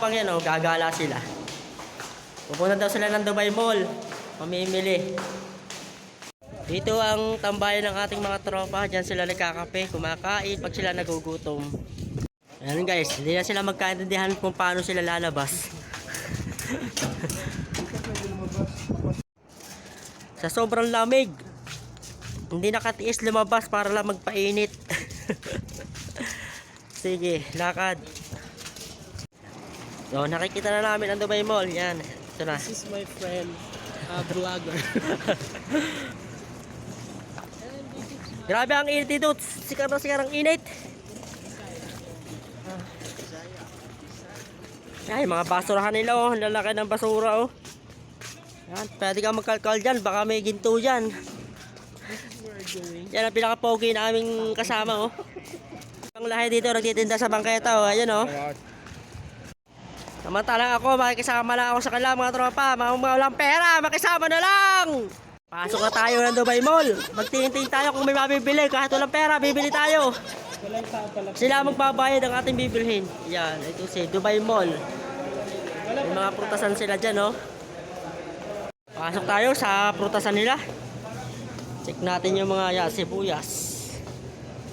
tropang yan, oh, gagala sila. Pupunta daw sila ng Dubai Mall. Mamimili. Dito ang tambayan ng ating mga tropa. Diyan sila nagkakape, kumakain pag sila nagugutom. Ayan guys, hindi na sila magkaintindihan kung paano sila lalabas. Sa sobrang lamig, hindi nakatiis lumabas para lang magpainit. Sige, lakad. So, nakikita na namin ang Dubai Mall. Yan, ito na. This is my friend, vlogger. Grabe ang init dito. Sikar na sikar ang init. Ay, mga basurahan nila, oh. Lalaki ng basura, oh. Yan, pwede ka magkalkal dyan. Baka may ginto dyan. Yan ang pinaka-pogi na aming kasama, oh. Ang lahi dito, nagtitinda sa bangketa, oh. Ayan, oh. Samantalang ako, makikisama lang ako sa kanila, mga tropa. Mga walang pera, makisama na lang. Pasok na tayo ng Dubai Mall. Magtingin-tingin tayo kung may mabibili. Kahit walang pera, bibili tayo. Sila magbabayad ang ating bibilhin. Yan, ito si Dubai Mall. May mga prutasan sila dyan, oh. Pasok tayo sa prutasan nila. Check natin yung mga sibuyas.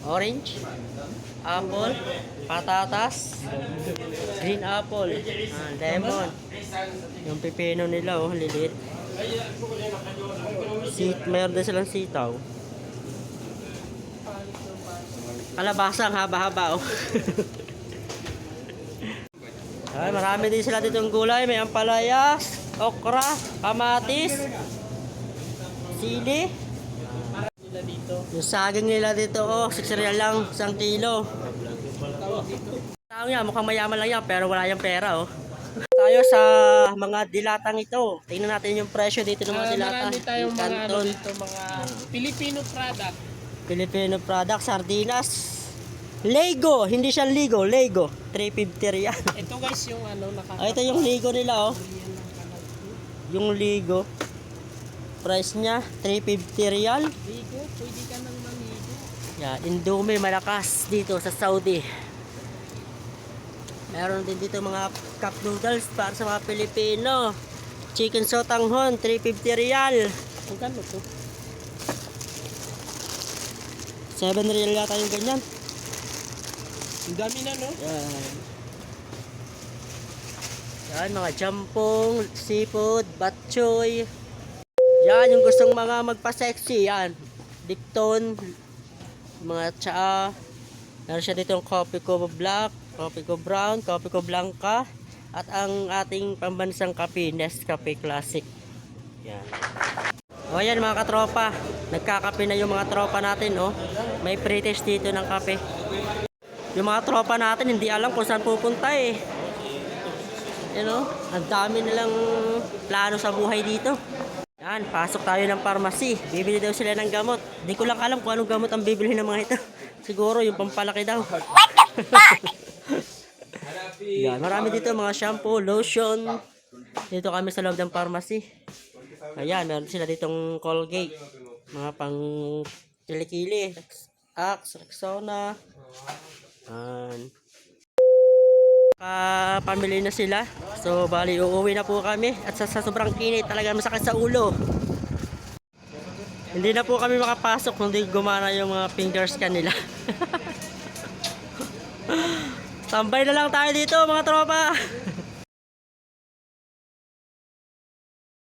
Orange, apple, patatas, green apple, lemon. Yung pipino nila, oh, lilit. Mayroon din silang sitaw. Kalabasa ang haba-haba, oh. Ay, marami din sila dito ng gulay. May ampalayas, okra, kamatis, sili. Yung saging nila dito, oh, 6 real lang, 1 kilo. Tao yan, mukhang mayaman lang yan, pero wala yung pera, oh. Tayo sa mga dilatang ito. Tingnan natin yung presyo dito ng mga dilata. Marami tayong mga ano dito, mga Filipino product. Filipino product, sardinas. Lego, hindi siya Ligo, Lego. 350 riyan. Ito guys yung ano Ito yung Ligo nila, oh. Yung Ligo. Price niya 350 rial. Ligo, pwede ka nang maligo. Yan, Indomie malakas dito sa Saudi. Meron din dito mga cup noodles para sa mga Pilipino. Chicken sotanghon, 350 rial. Magkano to? 7 rial yata yung ganyan. Ang dami na, no? Yan. Yan, mga jampong, seafood, batchoy. Yan, yung gustong mga magpa-sexy. Yan, Dipton, mga tsaa. Meron siya dito yung coffee ko black, coffee ko brown, coffee ko blanca. At ang ating pambansang kape, Nescafe Classic. Yan. O yan mga katropa, nagkakape na yung mga tropa natin, oh. May pre-test dito ng kape. Yung mga tropa natin hindi alam kung saan pupunta, eh. You know, ang dami nilang plano sa buhay dito. Yan, pasok tayo ng pharmacy. Bibili daw sila ng gamot. Hindi ko lang alam kung anong gamot ang bibili ng mga ito. Siguro yung pampalaki daw. Yan, marami dito mga shampoo, lotion. Dito kami sa loob ng pharmacy. Ayan, meron sila ditong Colgate. Mga pang kilikili. Axe, Rexona. Pamili na sila. So bali uuwi na po kami. At sa sobrang init talaga masakit sa ulo. Hindi na po kami makapasok kundi gumana yung mga fingers kanila. Tambay na lang tayo dito mga tropa.